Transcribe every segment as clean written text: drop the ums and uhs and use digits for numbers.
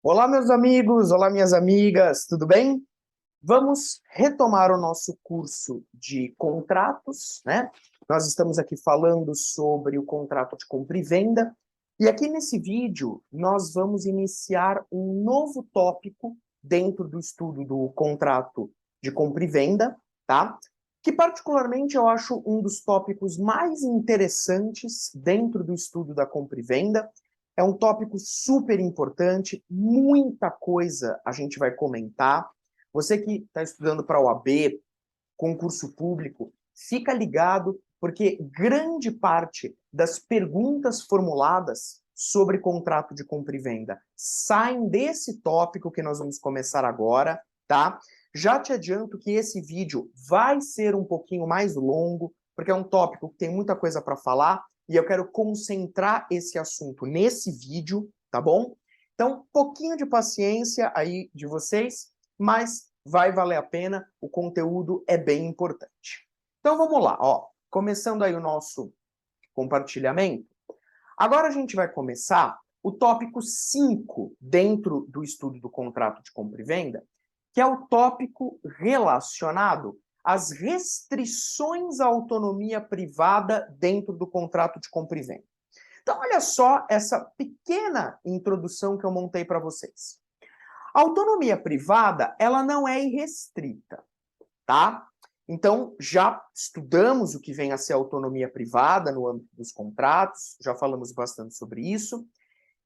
Olá, meus amigos, olá, minhas amigas, tudo bem? Vamos retomar o nosso curso de contratos, né? Nós estamos aqui falando sobre o contrato de compra e venda, e aqui nesse vídeo nós vamos iniciar um novo tópico dentro do estudo do contrato de compra e venda, tá? Que particularmente eu acho um dos tópicos mais interessantes dentro do estudo da compra e venda. É um tópico super importante, muita coisa a gente vai comentar. Você que está estudando para a OAB, concurso público, fica ligado, porque grande parte das perguntas formuladas sobre contrato de compra e venda saem desse tópico que nós vamos começar agora, tá? Já te adianto que esse vídeo vai ser um pouquinho mais longo, porque é um tópico que tem muita coisa para falar, e eu quero concentrar esse assunto nesse vídeo, tá bom? Então, pouquinho de paciência aí de vocês, mas vai valer a pena, o conteúdo é bem importante. Então vamos lá, ó, começando aí o nosso compartilhamento. Agora a gente vai começar o tópico 5 dentro do estudo do contrato de compra e venda, que é o tópico relacionado às restrições à autonomia privada dentro do contrato de compra e venda. Então olha só essa pequena introdução que eu montei para vocês. A autonomia privada, ela não é irrestrita, tá? Então, já estudamos o que vem a ser autonomia privada no âmbito dos contratos, já falamos bastante sobre isso.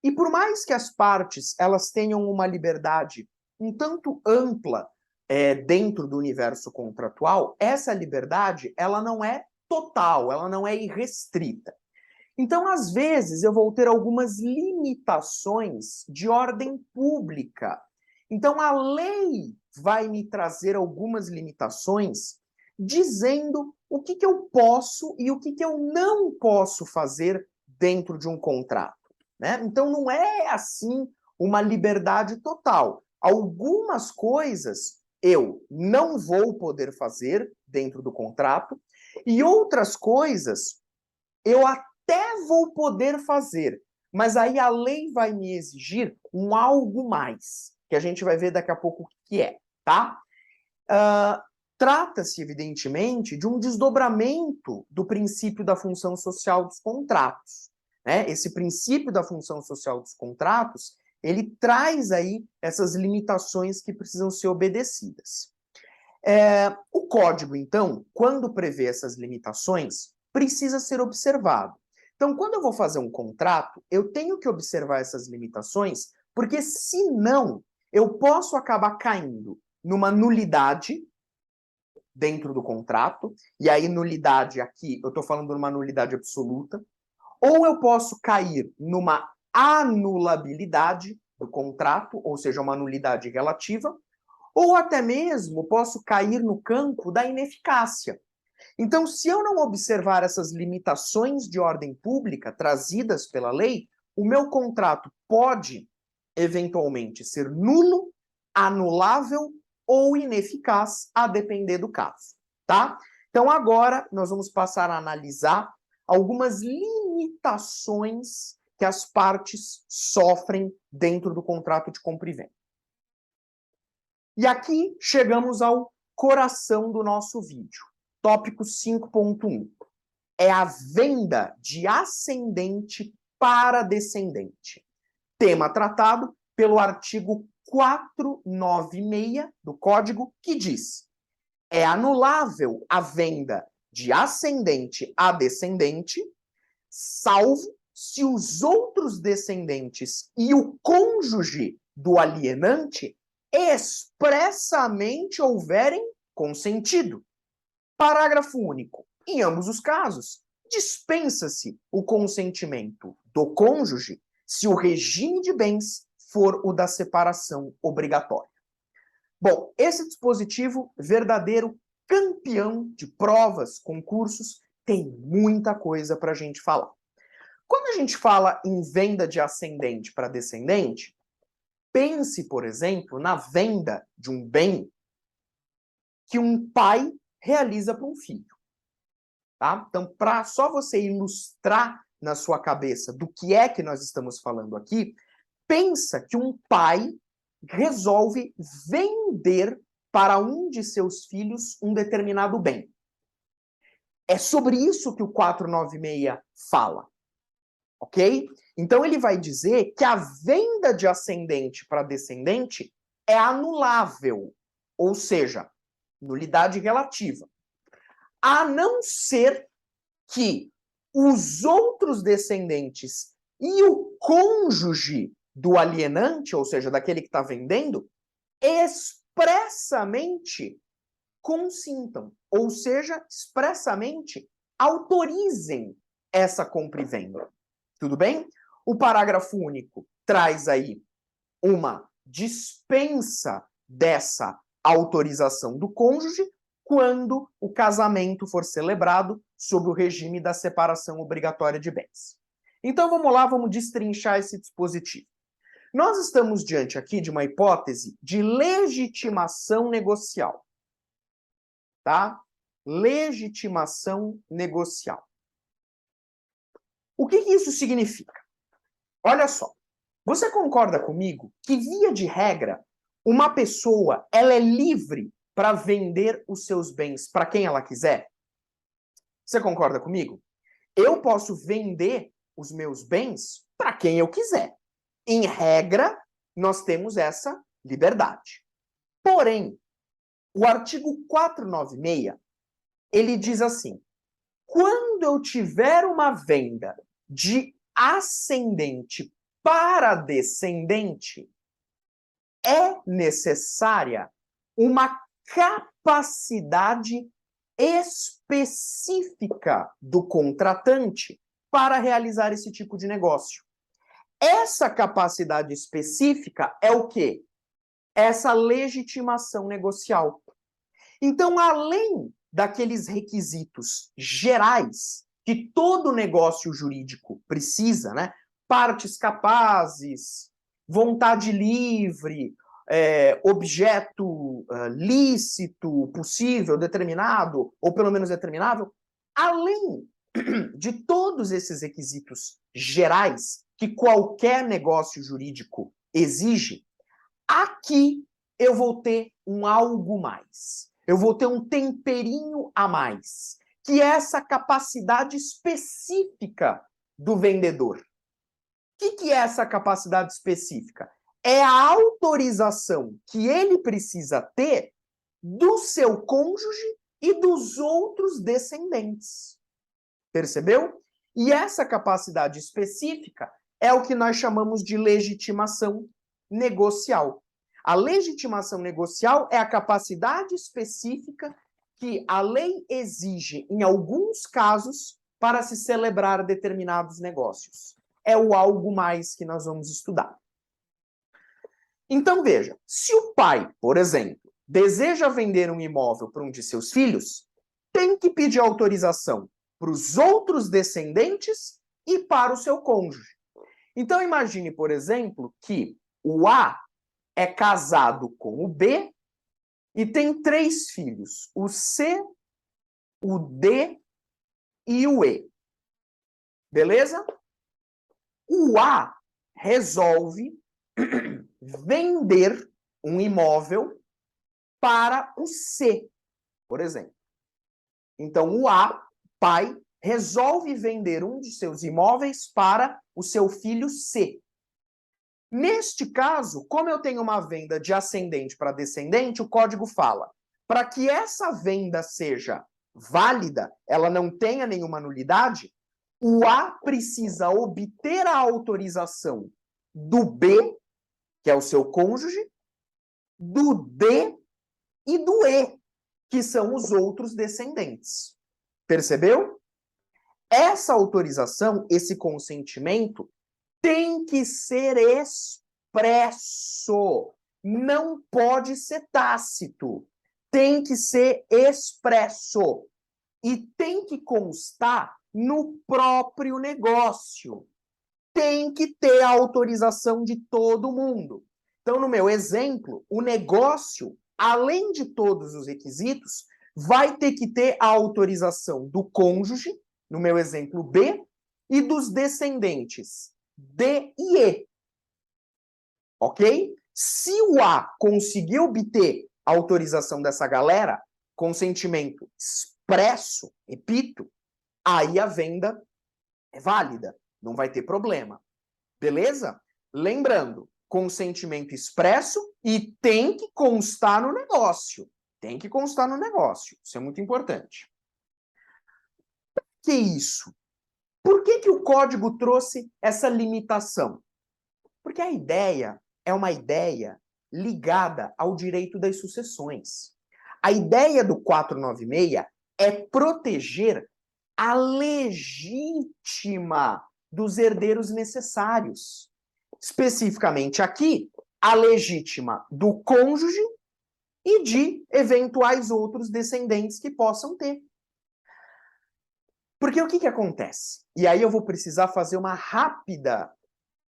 E por mais que as partes elas tenham uma liberdade um tanto ampla dentro do universo contratual, essa liberdade ela não é total, ela não é irrestrita. Então, às vezes, eu vou ter algumas limitações de ordem pública. Então, a lei vai me trazer algumas limitações dizendo o que eu posso e o que eu não posso fazer dentro de um contrato, né? Então, não é assim uma liberdade total. Algumas coisas eu não vou poder fazer dentro do contrato e outras coisas eu até vou poder fazer, mas aí a lei vai me exigir um algo mais, que a gente vai ver daqui a pouco o que é, tá? Trata-se, evidentemente, de um desdobramento do princípio da função social dos contratos, né? Esse princípio da função social dos contratos, ele traz aí essas limitações que precisam ser obedecidas. O código, então, quando prevê essas limitações, precisa ser observado. Então, quando eu vou fazer um contrato, eu tenho que observar essas limitações, porque senão eu posso acabar caindo numa nulidade dentro do contrato, e aí nulidade aqui, eu estou falando de uma nulidade absoluta, ou eu posso cair numa anulabilidade do contrato, ou seja, uma nulidade relativa, ou até mesmo posso cair no campo da ineficácia. Então, se eu não observar essas limitações de ordem pública trazidas pela lei, o meu contrato pode, eventualmente, ser nulo, anulável ou ineficaz, a depender do caso, tá? Então, agora, nós vamos passar a analisar algumas limitações que as partes sofrem dentro do contrato de compra e venda. E aqui chegamos ao coração do nosso vídeo. Tópico 5.1. É a venda de ascendente para descendente. Tema tratado pelo artigo 496 do Código, que diz: é anulável a venda de ascendente a descendente, salvo se os outros descendentes e o cônjuge do alienante expressamente houverem consentido. Parágrafo único. Em ambos os casos, dispensa-se o consentimento do cônjuge se o regime de bens for o da separação obrigatória. Bom, esse dispositivo, verdadeiro campeão de provas, concursos, tem muita coisa para a gente falar. Quando a gente fala em venda de ascendente para descendente, pense, por exemplo, na venda de um bem que um pai realiza para um filho. Tá? Então, para só você ilustrar na sua cabeça do que é que nós estamos falando aqui, Pensa que um pai resolve vender para um de seus filhos um determinado bem. É sobre isso que o 496 fala, ok? Então ele vai dizer que a venda de ascendente para descendente é anulável, ou seja, nulidade relativa. A não ser que os outros descendentes e o cônjuge do alienante, ou seja, daquele que está vendendo, expressamente consintam, ou seja, expressamente autorizem essa compra e venda. Tudo bem? O parágrafo único traz aí uma dispensa dessa autorização do cônjuge quando o casamento for celebrado sob o regime da separação obrigatória de bens. Então vamos lá, vamos destrinchar esse dispositivo. Nós estamos diante aqui de uma hipótese de legitimação negocial. Tá? Legitimação negocial. O que isso significa? Olha só. Você concorda comigo que, via de regra, uma pessoa ela é livre para vender os seus bens para quem ela quiser? Você concorda comigo? Eu posso vender os meus bens para quem eu quiser. Em regra, nós temos essa liberdade. Porém, o artigo 496, ele diz assim: quando eu tiver uma venda de ascendente para descendente, é necessária uma capacidade específica do contratante para realizar esse tipo de negócio. Essa capacidade específica é o quê? Essa legitimação negocial. Então, além daqueles requisitos gerais que todo negócio jurídico precisa, né? Partes capazes, vontade livre, objeto lícito, possível, determinado, ou pelo menos determinável, além de todos esses requisitos gerais que qualquer negócio jurídico exige, aqui eu vou ter um algo mais. Eu vou ter um temperinho a mais, que é essa capacidade específica do vendedor. O que é essa capacidade específica? É a autorização que ele precisa ter do seu cônjuge e dos outros descendentes. Percebeu? E essa capacidade específica é o que nós chamamos de legitimação negocial. A legitimação negocial é a capacidade específica que a lei exige, em alguns casos, para se celebrar determinados negócios. É o algo mais que nós vamos estudar. Então, veja, se o pai, por exemplo, deseja vender um imóvel para um de seus filhos, tem que pedir autorização para os outros descendentes e para o seu cônjuge. Então, imagine, por exemplo, que o A é casado com o B e tem 3 filhos, o C, o D e o E. Beleza? O A resolve vender um imóvel para o C, por exemplo. Então, o A, pai, resolve vender um de seus imóveis para o seu filho C. Neste caso, como eu tenho uma venda de ascendente para descendente, o código fala, para que essa venda seja válida, ela não tenha nenhuma nulidade, o A precisa obter a autorização do B, que é o seu cônjuge, do D e do E, que são os outros descendentes. Percebeu? Essa autorização, esse consentimento, tem que ser expresso. Não pode ser tácito. Tem que ser expresso. E tem que constar no próprio negócio. Tem que ter a autorização de todo mundo. Então, no meu exemplo, o negócio, além de todos os requisitos, vai ter que ter a autorização do cônjuge, no meu exemplo B, e dos descendentes D e E. ok? Se o A conseguir obter a autorização dessa galera, consentimento expresso, repito, aí a venda é válida, não vai ter problema. Beleza? Lembrando, consentimento expresso e tem que constar no negócio. Tem que constar no negócio. Isso é muito importante. Que isso? Por que o código trouxe essa limitação? Porque a ideia é uma ideia ligada ao direito das sucessões. A ideia do 496 é proteger a legítima dos herdeiros necessários. Especificamente aqui, a legítima do cônjuge e de eventuais outros descendentes que possam ter. Porque o que acontece? E aí eu vou precisar fazer uma rápida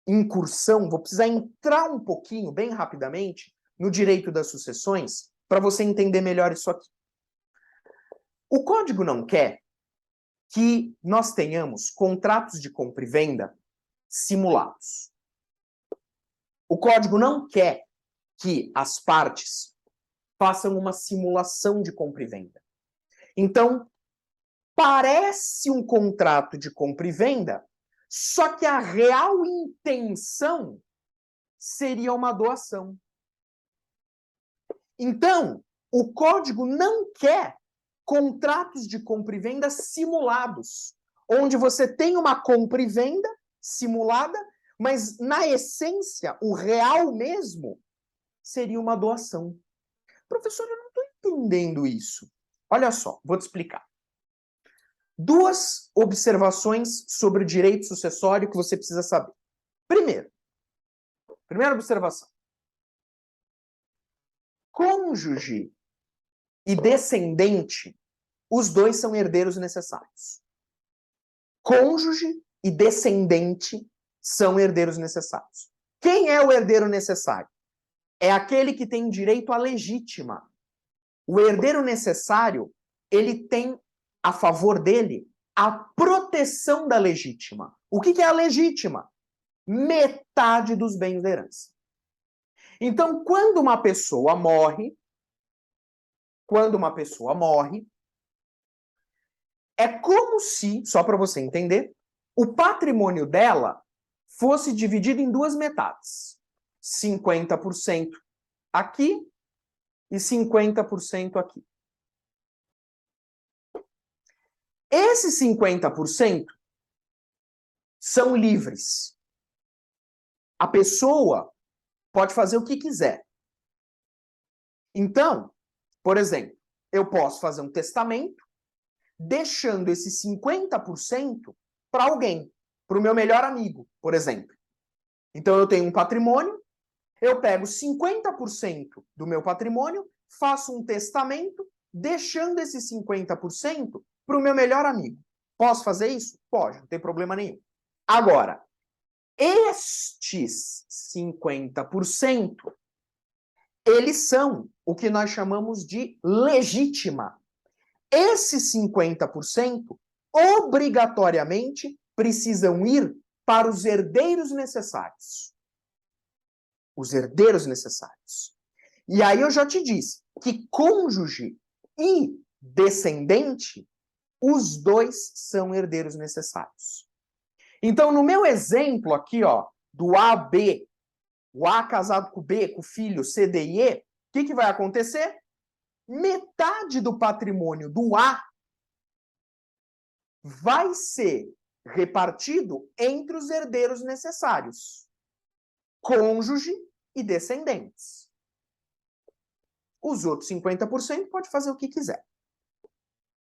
incursão, vou precisar entrar um pouquinho, bem rapidamente, no direito das sucessões, para você entender melhor isso aqui. O código não quer que nós tenhamos contratos de compra e venda simulados. O código não quer que as partes façam uma simulação de compra e venda. Então, parece um contrato de compra e venda, só que a real intenção seria uma doação. Então, o código não quer contratos de compra e venda simulados, onde você tem uma compra e venda simulada, mas na essência, o real mesmo seria uma doação. Professor, eu não estou entendendo isso. Olha só, vou te explicar. Duas observações sobre o direito sucessório que você precisa saber. Primeira observação. Cônjuge e descendente, os dois são herdeiros necessários. Cônjuge e descendente são herdeiros necessários. Quem é o herdeiro necessário? É aquele que tem direito à legítima. O herdeiro necessário, ele tem a favor dele a proteção da legítima. O que é a legítima? Metade dos bens da herança. Então, quando uma pessoa morre, é como se, só para você entender, o patrimônio dela fosse dividido em duas metades. 50% aqui e 50% aqui. Esses 50% são livres. A pessoa pode fazer o que quiser. Então, por exemplo, eu posso fazer um testamento deixando esse 50% para alguém, para o meu melhor amigo, por exemplo. Então, eu tenho um patrimônio, eu pego 50% do meu patrimônio, faço um testamento deixando esse 50% para o meu melhor amigo. Posso fazer isso? Pode, não tem problema nenhum. Agora, estes 50%, eles são o que nós chamamos de legítima. Esses 50%, obrigatoriamente, precisam ir para os herdeiros necessários. Os herdeiros necessários. E aí eu já te disse que cônjuge e descendente, os dois são herdeiros necessários. Então, no meu exemplo aqui, ó, do AB, o A casado com o B, com o filho C, D e E, o que vai acontecer? Metade do patrimônio do A vai ser repartido entre os herdeiros necessários, cônjuge e descendentes. Os outros 50% pode fazer o que quiser.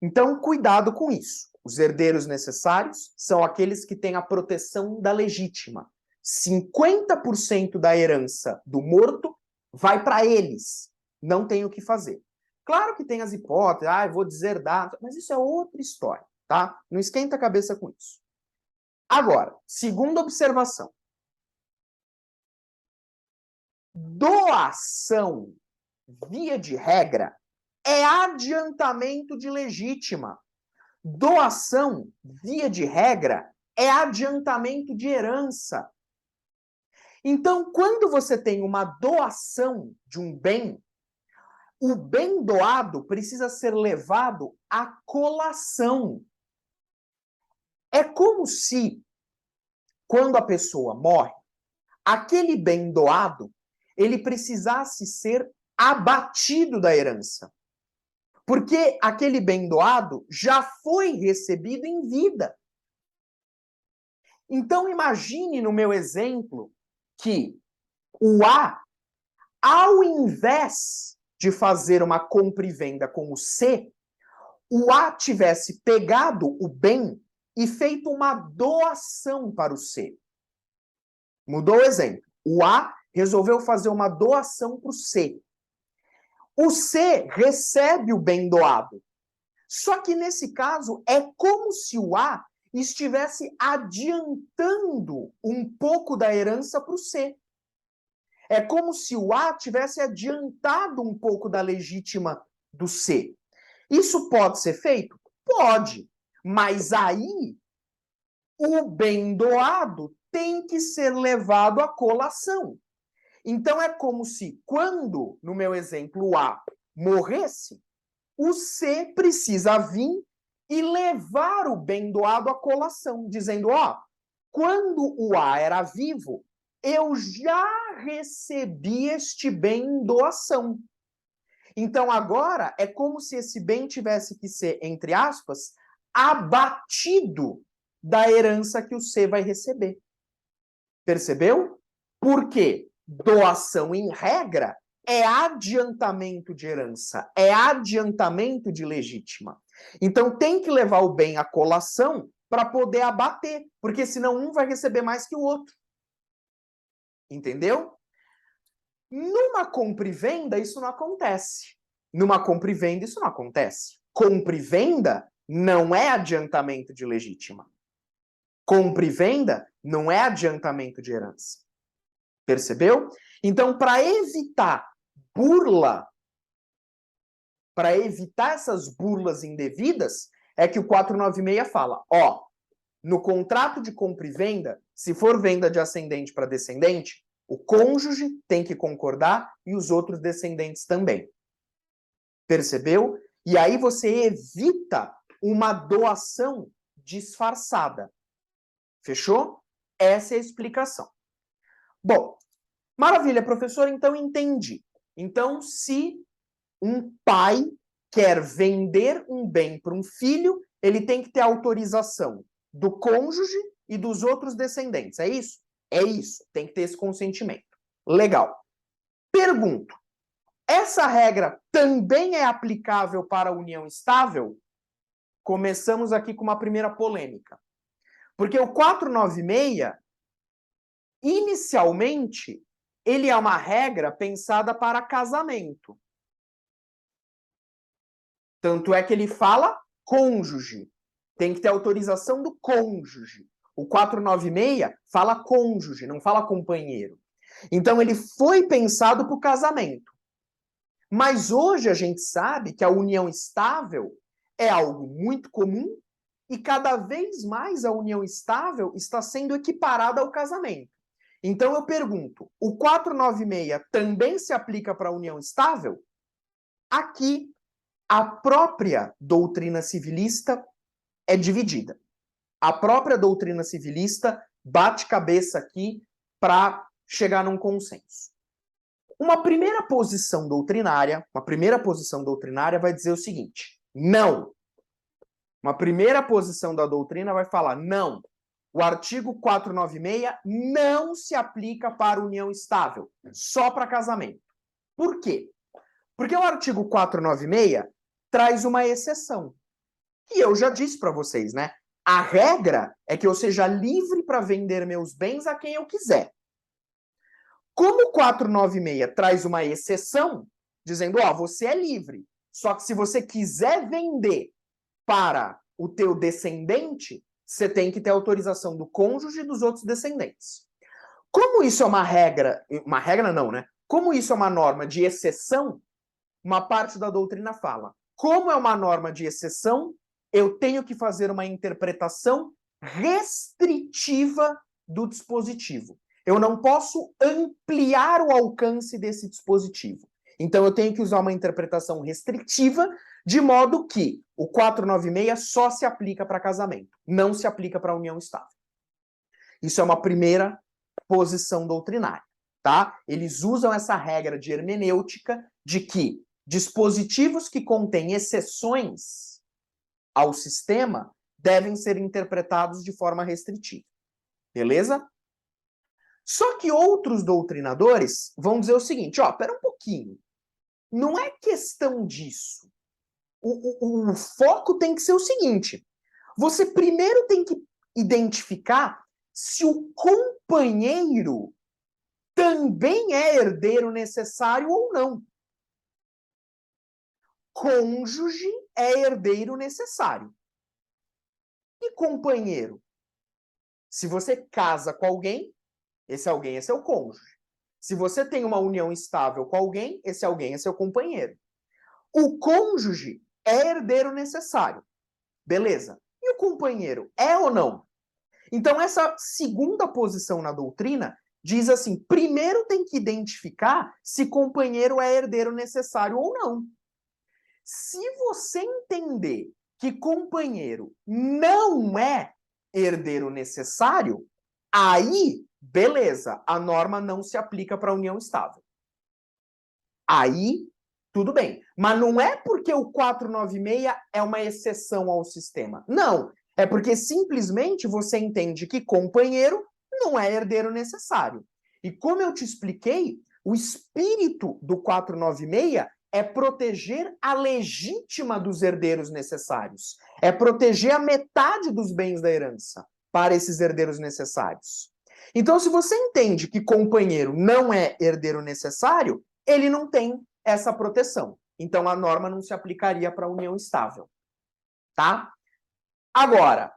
Então, cuidado com isso. Os herdeiros necessários são aqueles que têm a proteção da legítima. 50% da herança do morto vai para eles. Não tem o que fazer. Claro que tem as hipóteses, eu vou deserdar, mas isso é outra história, tá? Não esquenta a cabeça com isso. Agora, segunda observação. Doação, via de regra, é adiantamento de legítima. Doação, via de regra, é adiantamento de herança. Então, quando você tem uma doação de um bem, o bem doado precisa ser levado à colação. É como se, quando a pessoa morre, aquele bem doado, ele precisasse ser abatido da herança. Porque aquele bem doado já foi recebido em vida. Então, imagine no meu exemplo que o A, ao invés de fazer uma compra e venda com o C, o A tivesse pegado o bem e feito uma doação para o C. Mudou o exemplo. O A resolveu fazer uma doação para o C. O C recebe o bem doado. Só que nesse caso é como se o A estivesse adiantando um pouco da herança para o C. É como se o A tivesse adiantado um pouco da legítima do C. Isso pode ser feito? Pode. Mas aí o bem doado tem que ser levado à colação. Então é como se, quando, no meu exemplo, o A morresse, o C precisa vir e levar o bem doado à colação, dizendo, ó, quando o A era vivo, eu já recebi este bem em doação. Então agora é como se esse bem tivesse que ser, entre aspas, abatido da herança que o C vai receber. Percebeu? Por quê? Doação, em regra, é adiantamento de herança, é adiantamento de legítima. Então tem que levar o bem à colação para poder abater, porque senão um vai receber mais que o outro. Entendeu? Numa compra e venda, isso não acontece. Numa compra e venda, isso não acontece. Compra e venda não é adiantamento de legítima. Compra e venda não é adiantamento de herança. Percebeu? Então, para evitar burla, para evitar essas burlas indevidas, é que o 496 fala, ó, no contrato de compra e venda, se for venda de ascendente para descendente, o cônjuge tem que concordar e os outros descendentes também. Percebeu? E aí você evita uma doação disfarçada. Fechou? Essa é a explicação. Bom, maravilha, professor, então entendi. Então, se um pai quer vender um bem para um filho, ele tem que ter autorização do cônjuge e dos outros descendentes. É isso? É isso. Tem que ter esse consentimento. Legal. Pergunto: essa regra também é aplicável para a união estável? Começamos aqui com uma primeira polêmica. Porque o 496, inicialmente, ele é uma regra pensada para casamento. Tanto é que ele fala cônjuge. Tem que ter autorização do cônjuge. O 496 fala cônjuge, não fala companheiro. Então ele foi pensado para o casamento. Mas hoje a gente sabe que a união estável é algo muito comum e cada vez mais a união estável está sendo equiparada ao casamento. Então eu pergunto, o 496 também se aplica para a união estável? Aqui a própria doutrina civilista é dividida. A própria doutrina civilista bate cabeça aqui para chegar num consenso. Uma primeira posição doutrinária vai dizer o seguinte: não. Uma primeira posição da doutrina vai falar não. O artigo 496 não se aplica para união estável, só para casamento. Por quê? Porque o artigo 496 traz uma exceção. E eu já disse para vocês, né? A regra é que eu seja livre para vender meus bens a quem eu quiser. Como o 496 traz uma exceção, dizendo, ó, você é livre, só que se você quiser vender para o teu descendente, você tem que ter autorização do cônjuge e dos outros descendentes. Como isso é uma regra não, né? Como isso é uma norma de exceção, uma parte da doutrina fala, como é uma norma de exceção, eu tenho que fazer uma interpretação restritiva do dispositivo. Eu não posso ampliar o alcance desse dispositivo. Então, eu tenho que usar uma interpretação restritiva, de modo que o 496 só se aplica para casamento, não se aplica para união estável. Isso é uma primeira posição doutrinária, tá? Eles usam essa regra de hermenêutica de que dispositivos que contêm exceções ao sistema devem ser interpretados de forma restritiva. Beleza? Só que outros doutrinadores vão dizer o seguinte, ó, pera um pouquinho. Não é questão disso. O foco tem que ser o seguinte. Você primeiro tem que identificar se o companheiro também é herdeiro necessário ou não. Cônjuge é herdeiro necessário. E companheiro? Se você casa com alguém, esse alguém é seu cônjuge. Se você tem uma união estável com alguém, esse alguém é seu companheiro. O cônjuge é herdeiro necessário. Beleza. E o companheiro é ou não? Então, essa segunda posição na doutrina diz assim, primeiro tem que identificar se companheiro é herdeiro necessário ou não. Se você entender que companheiro não é herdeiro necessário, aí, beleza, a norma não se aplica para a união estável. Aí, tudo bem. Mas não é porque o 496 é uma exceção ao sistema. Não. É porque simplesmente você entende que companheiro não é herdeiro necessário. E como eu te expliquei, o espírito do 496 é proteger a legítima dos herdeiros necessários. É proteger a metade dos bens da herança para esses herdeiros necessários. Então, se você entende que companheiro não é herdeiro necessário, ele não tem essa proteção. Então, a norma não se aplicaria para a união estável. Tá? Agora,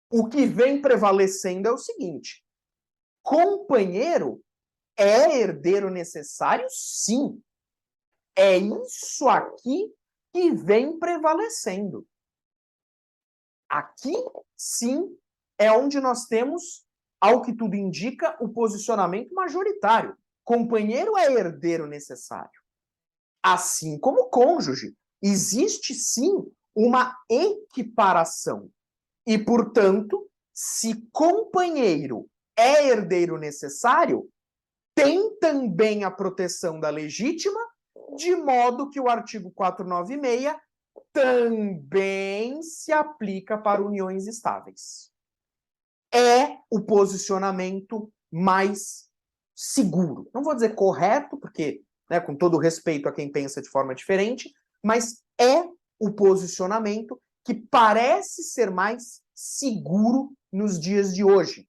o que vem prevalecendo é o seguinte. Companheiro é herdeiro necessário? Sim. É isso aqui que vem prevalecendo. Aqui, sim, é onde nós temos, ao que tudo indica, o posicionamento majoritário. Companheiro é herdeiro necessário. Assim como cônjuge. Existe, sim, uma equiparação. E, portanto, se companheiro é herdeiro necessário, tem também a proteção da legítima, de modo que o artigo 496 também se aplica para uniões estáveis. É o posicionamento mais seguro. Não vou dizer correto, porque, né, com todo respeito a quem pensa de forma diferente, mas é o posicionamento que parece ser mais seguro nos dias de hoje.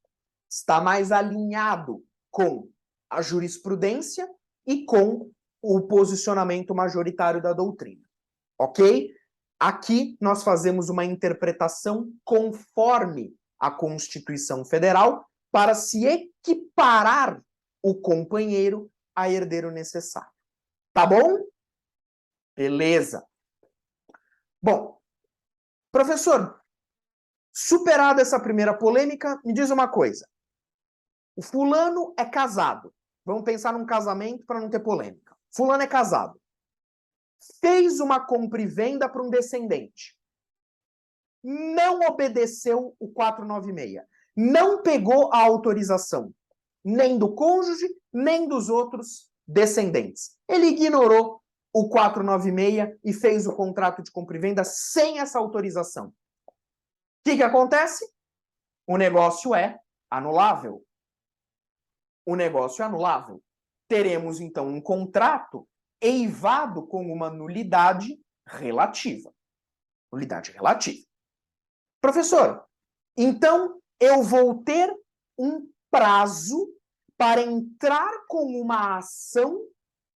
Está mais alinhado com a jurisprudência e com o posicionamento majoritário da doutrina. Ok? Aqui nós fazemos uma interpretação conforme a Constituição Federal para se equiparar o companheiro a herdeiro necessário. Tá bom? Beleza. Bom, professor, superada essa primeira polêmica, me diz uma coisa. O fulano é casado. Vamos pensar num casamento para não ter polêmica. Fulano é casado. Fez uma compra e venda para um descendente. Não obedeceu o 496. Não pegou a autorização nem do cônjuge, nem dos outros descendentes. Ele ignorou o 496 e fez o contrato de compra e venda sem essa autorização. O que acontece? O negócio é anulável. O negócio é anulável. Teremos, então, um contrato eivado com uma nulidade relativa. Nulidade relativa. Professor, então eu vou ter um prazo para entrar com uma ação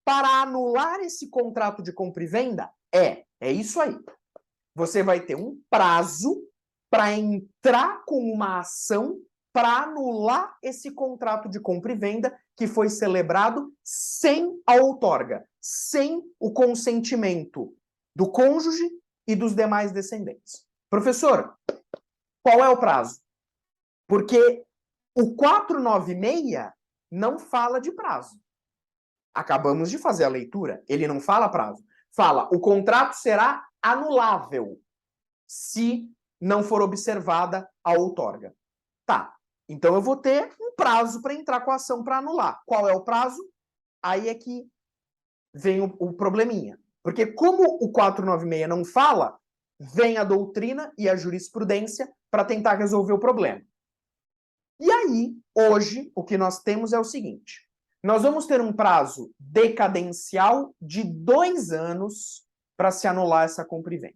para anular esse contrato de compra e venda? É isso aí. Você vai ter um prazo para entrar com uma ação para anular esse contrato de compra e venda que foi celebrado sem a outorga, sem o consentimento do cônjuge e dos demais descendentes. Professor, qual é o prazo? Porque O 496 não fala de prazo. Acabamos de fazer a leitura. Ele não fala prazo. Fala, o contrato será anulável se não for observada a outorga. Tá, então eu vou ter um prazo para entrar com a ação para anular. Qual é o prazo? Aí é que vem o probleminha. Porque como o 496 não fala, vem a doutrina e a jurisprudência para tentar resolver o problema. E aí, hoje, o que nós temos é o seguinte. Nós vamos ter um prazo decadencial de 2 anos para se anular essa compra e venda.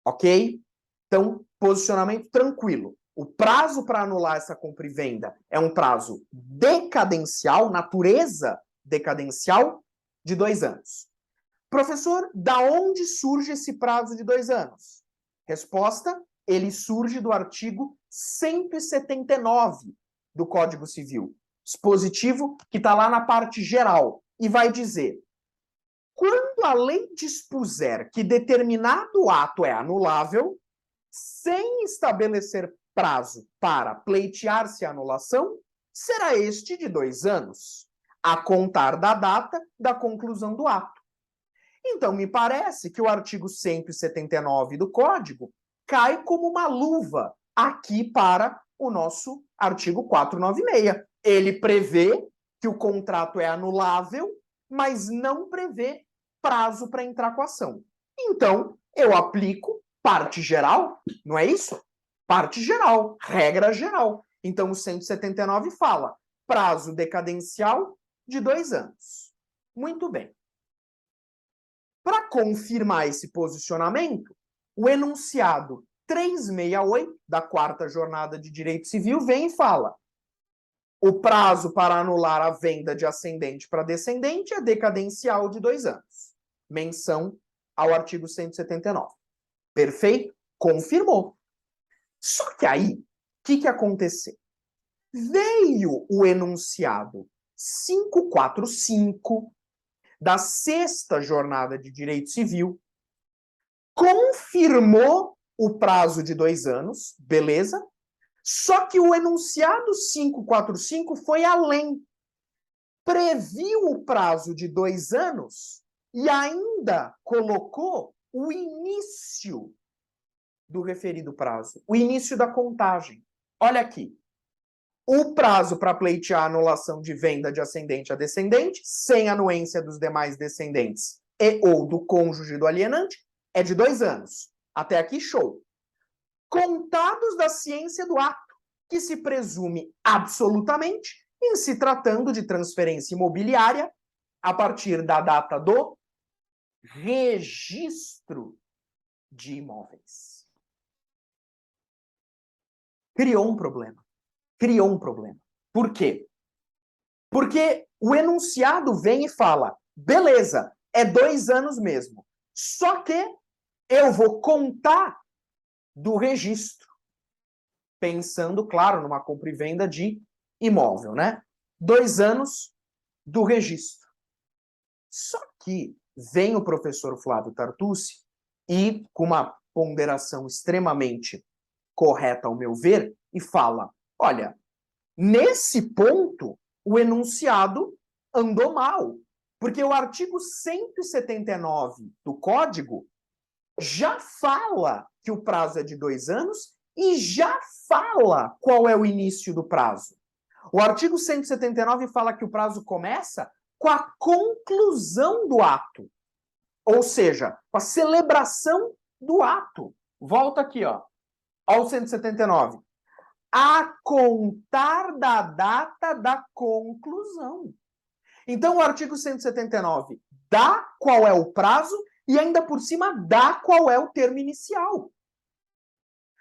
Ok? Então, posicionamento tranquilo. O prazo para anular essa compra e venda é um prazo decadencial, natureza decadencial, de 2 anos. Professor, da onde surge esse prazo de 2 anos? Resposta, ele surge do artigo 179 do Código Civil. Dispositivo que está lá na parte geral. E vai dizer, quando a lei dispuser que determinado ato é anulável, sem estabelecer prazo para pleitear-se a anulação, será este de 2 anos, a contar da data da conclusão do ato. Então, me parece que o artigo 179 do Código cai como uma luva aqui para o nosso artigo 496. Ele prevê que o contrato é anulável, mas não prevê prazo para entrar com a ação. Então, eu aplico parte geral, não é isso? Parte geral, regra geral. Então, o 179 fala prazo decadencial de 2 anos. Muito bem. Para confirmar esse posicionamento, o enunciado 368 da 4ª Jornada de Direito Civil vem e fala: o prazo para anular a venda de ascendente para descendente é decadencial de 2 anos. Menção ao artigo 179. Perfeito? Confirmou. Só que aí, o que aconteceu? Veio o enunciado 545 da 6ª Jornada de Direito Civil, confirmou o prazo de 2 anos, beleza? Só que o enunciado 545 foi além. Previu o prazo de 2 anos e ainda colocou o início do referido prazo, o início da contagem. Olha aqui. O prazo para pleitear a anulação de venda de ascendente a descendente, sem anuência dos demais descendentes e ou do cônjuge do alienante, é de 2 anos. Até aqui, show. Contados da ciência do ato, que se presume absolutamente em se tratando de transferência imobiliária a partir da data do registro de imóveis. Criou um problema. Por quê? Porque o enunciado vem e fala, beleza, é 2 anos mesmo. Só que eu vou contar do registro. Pensando, claro, numa compra e venda de imóvel, né? 2 anos do registro. Só que vem o professor Flávio Tartucci e, com uma ponderação extremamente correta, ao meu ver, e fala, olha, nesse ponto, o enunciado andou mal, porque o artigo 179 do Código já fala que o prazo é de 2 anos e já fala qual é o início do prazo. O artigo 179 fala que o prazo começa com a conclusão do ato, ou seja, com a celebração do ato. Volta aqui, ó, ao 179. A contar da data da conclusão. Então, o artigo 179 dá qual é o prazo e ainda por cima dá qual é o termo inicial.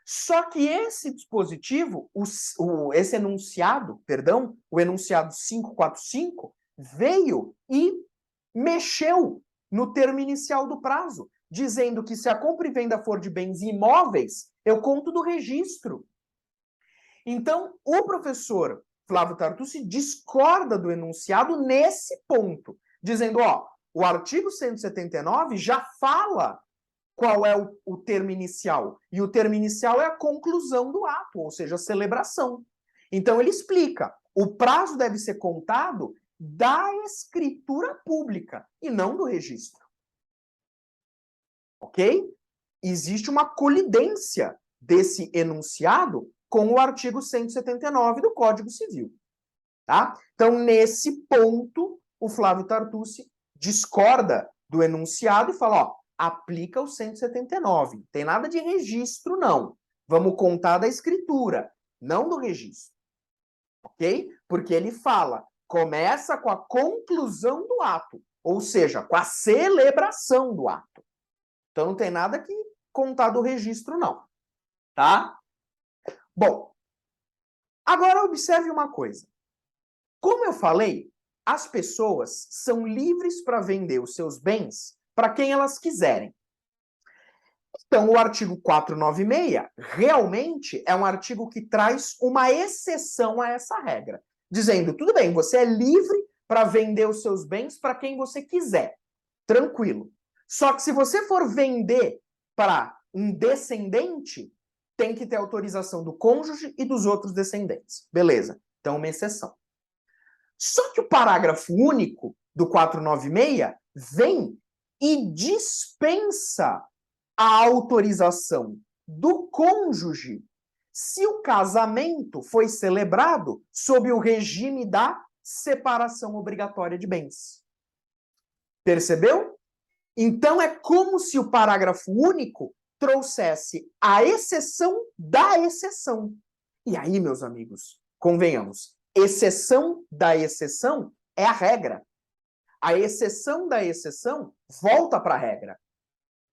Só que esse dispositivo, esse enunciado, perdão, o enunciado 545, veio e mexeu no termo inicial do prazo, dizendo que se a compra e venda for de bens imóveis, eu conto do registro. Então, o professor Flávio Tartucci discorda do enunciado nesse ponto, dizendo, ó, o artigo 179 já fala qual é o termo inicial, e o termo inicial é a conclusão do ato, ou seja, a celebração. Então ele explica, o prazo deve ser contado da escritura pública e não do registro. Ok? Existe uma colidência desse enunciado com o artigo 179 do Código Civil. Tá? Então, nesse ponto, o Flávio Tartucci discorda do enunciado e fala, ó, aplica o 179. Não tem nada de registro, não. Vamos contar da escritura, não do registro. Ok? Porque ele fala, começa com a conclusão do ato, ou seja, com a celebração do ato. Então, não tem nada que contar do registro, não. Tá? Bom, agora observe uma coisa. Como eu falei, as pessoas são livres para vender os seus bens para quem elas quiserem. Então, o artigo 496 realmente é um artigo que traz uma exceção a essa regra, dizendo, tudo bem, você é livre para vender os seus bens para quem você quiser, tranquilo. Só que se você for vender para um descendente, tem que ter autorização do cônjuge e dos outros descendentes. Beleza, então uma exceção. Só que o parágrafo único do 496 vem e dispensa a autorização do cônjuge se o casamento foi celebrado sob o regime da separação obrigatória de bens. Percebeu? Então é como se o parágrafo único trouxesse a exceção da exceção. E aí, meus amigos, convenhamos, exceção da exceção é a regra. A exceção da exceção volta para a regra.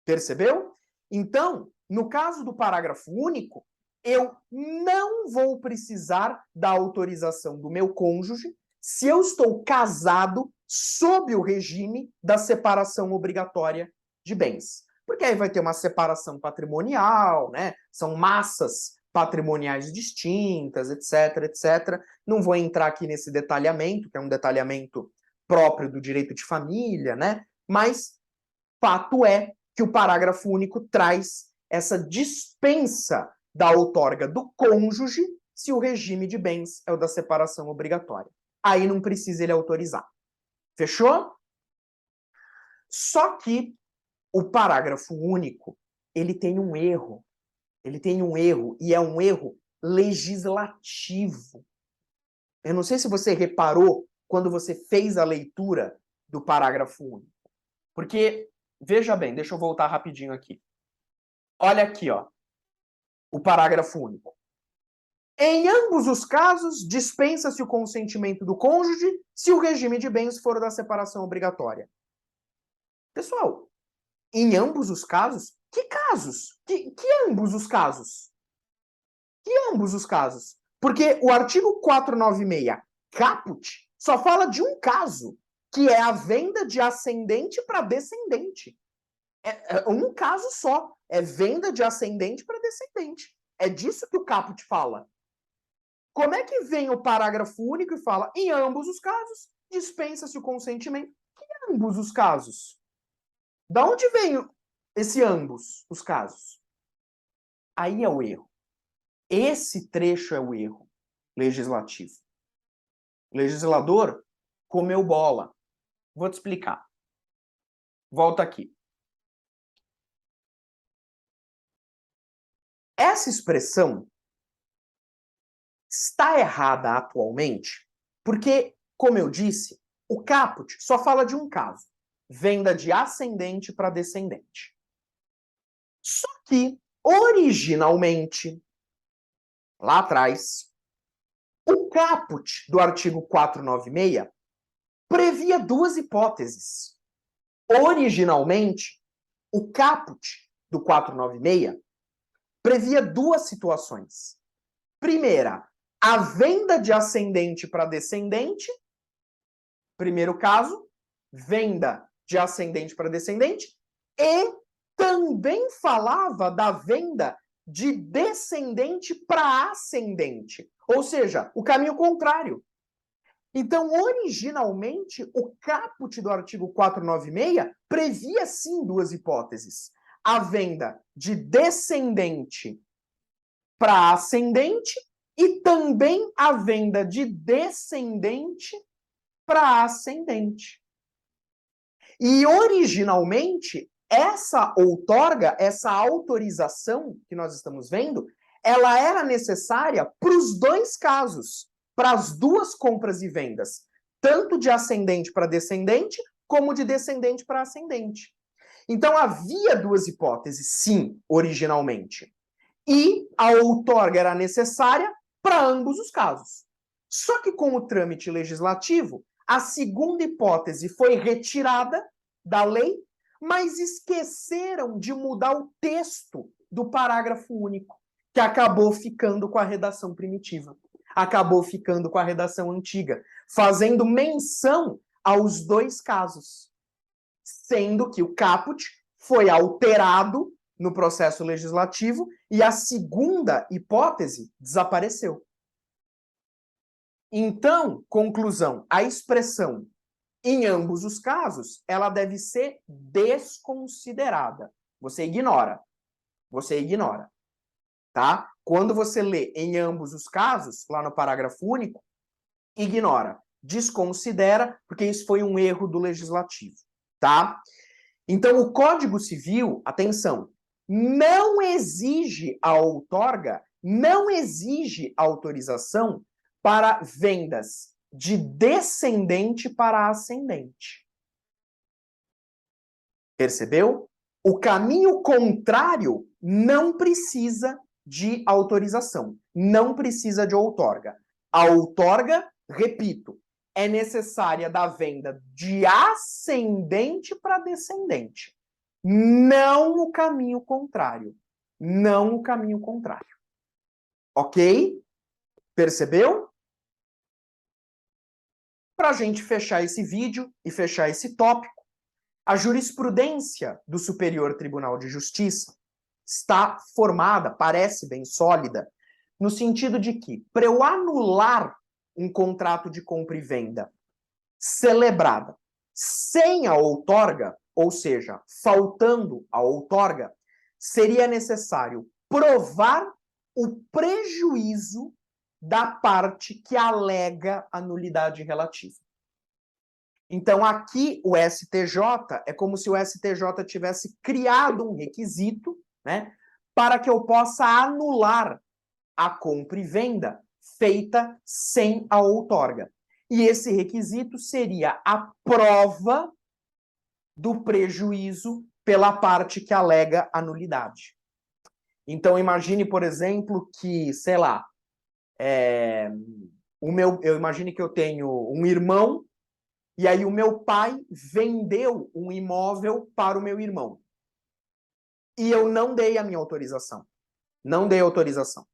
Percebeu? Então, no caso do parágrafo único, eu não vou precisar da autorização do meu cônjuge se eu estou casado sob o regime da separação obrigatória de bens. Porque aí vai ter uma separação patrimonial, né? São massas patrimoniais distintas, etc, etc. Não vou entrar aqui nesse detalhamento, que é um detalhamento próprio do direito de família, né? Mas fato é que o parágrafo único traz essa dispensa da outorga do cônjuge se o regime de bens é o da separação obrigatória. Aí não precisa ele autorizar. Fechou? Só que o parágrafo único, ele tem um erro. Ele tem um erro, e é um erro legislativo. Eu não sei se você reparou quando você fez a leitura do parágrafo único. Porque, veja bem, deixa eu voltar rapidinho aqui. Olha aqui, ó, o parágrafo único. Em ambos os casos, dispensa-se o consentimento do cônjuge se o regime de bens for da separação obrigatória. Pessoal, em ambos os casos? Que casos? Que ambos os casos? Que ambos os casos? Porque o artigo 496, caput, só fala de um caso, que é a venda de ascendente para descendente. É um caso só. É venda de ascendente para descendente. É disso que o caput fala. Como é que vem o parágrafo único e fala, em ambos os casos, dispensa-se o consentimento? Que ambos os casos? Da onde vem esse ambos os casos? Aí é o erro. Esse trecho é o erro legislativo. O legislador comeu bola. Vou te explicar. Volta aqui. Essa expressão está errada atualmente porque, como eu disse, o caput só fala de um caso. Venda de ascendente para descendente. Só que, originalmente, lá atrás, o caput do artigo 496 previa duas hipóteses. Originalmente, o caput do 496 previa duas situações. Primeira, a venda de ascendente para descendente. Primeiro caso, venda de ascendente para descendente. E também falava da venda de descendente para ascendente. Ou seja, o caminho contrário. Então, originalmente, o caput do artigo 496 previa, sim, duas hipóteses. A venda de descendente para ascendente e também a venda de descendente para ascendente. E originalmente, essa outorga, essa autorização que nós estamos vendo, ela era necessária para os dois casos, para as duas compras e vendas, tanto de ascendente para descendente, como de descendente para ascendente. Então havia duas hipóteses, sim, originalmente. E a outorga era necessária para ambos os casos. Só que com o trâmite legislativo, a segunda hipótese foi retirada da lei, mas esqueceram de mudar o texto do parágrafo único, que acabou ficando com a redação primitiva, acabou ficando com a redação antiga, fazendo menção aos dois casos, sendo que o caput foi alterado no processo legislativo e a segunda hipótese desapareceu. Então, conclusão, a expressão em ambos os casos, ela deve ser desconsiderada. Você ignora. Você ignora. Tá? Quando você lê em ambos os casos, lá no parágrafo único, ignora. Desconsidera, porque isso foi um erro do legislativo. Tá? Então, o Código Civil, atenção, não exige a outorga, não exige autorização para vendas de descendente para ascendente. Percebeu? O caminho contrário não precisa de autorização, não precisa de outorga. A outorga, repito, é necessária da venda de ascendente para descendente. Não o caminho contrário. Não o caminho contrário. Ok? Percebeu? Para a gente fechar esse vídeo e fechar esse tópico, a jurisprudência do Superior Tribunal de Justiça está formada, parece bem sólida, no sentido de que, para eu anular um contrato de compra e venda celebrada sem a outorga, ou seja, faltando a outorga, seria necessário provar o prejuízo da parte que alega a nulidade relativa. Então, aqui, o STJ, é como se o STJ tivesse criado um requisito, né, para que eu possa anular a compra e venda feita sem a outorga. E esse requisito seria a prova do prejuízo pela parte que alega a nulidade. Então, imagine, por exemplo, que, sei lá, eu imagine que eu tenho um irmão, e aí o meu pai vendeu um imóvel para o meu irmão. E eu não dei a minha autorização. Não dei autorização.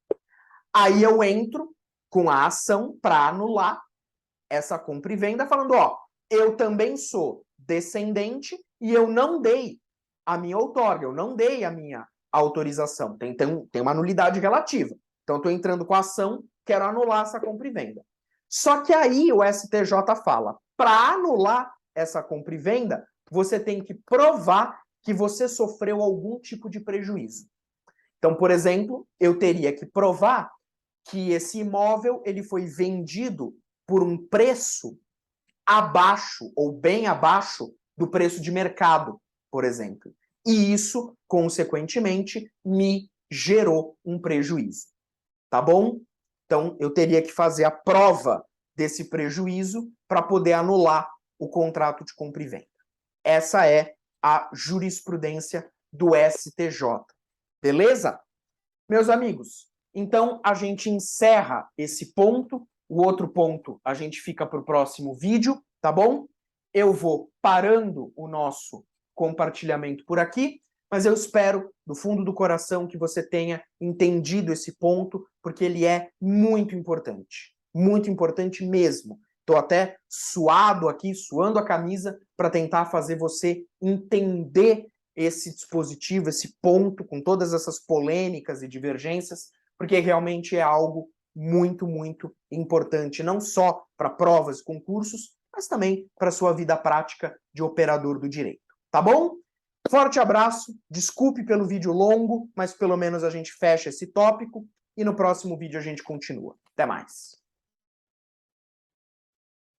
Aí eu entro com a ação para anular essa compra e venda, falando, ó, eu também sou descendente e eu não dei a minha outorga, eu não dei a minha autorização. Tem uma nulidade relativa. Então, estou entrando com a ação, quero anular essa compra e venda. Só que aí o STJ fala, para anular essa compra e venda, você tem que provar que você sofreu algum tipo de prejuízo. Então, por exemplo, eu teria que provar que esse imóvel ele foi vendido por um preço abaixo ou bem abaixo do preço de mercado, por exemplo. E isso, consequentemente, me gerou um prejuízo. Tá bom? Então, eu teria que fazer a prova desse prejuízo para poder anular o contrato de compra e venda. Essa é a jurisprudência do STJ. Beleza? Meus amigos, então a gente encerra esse ponto. O outro ponto a gente fica para o próximo vídeo, tá bom? Eu vou parando o nosso compartilhamento por aqui, mas eu espero, do fundo do coração, que você tenha entendido esse ponto, porque ele é muito importante mesmo. Estou até suado aqui, suando a camisa, para tentar fazer você entender esse dispositivo, esse ponto, com todas essas polêmicas e divergências, porque realmente é algo muito, muito importante, não só para provas e concursos, mas também para a sua vida prática de operador do direito. Tá bom? Forte abraço, desculpe pelo vídeo longo, mas pelo menos a gente fecha esse tópico. e no próximo vídeo a gente continua. Até mais!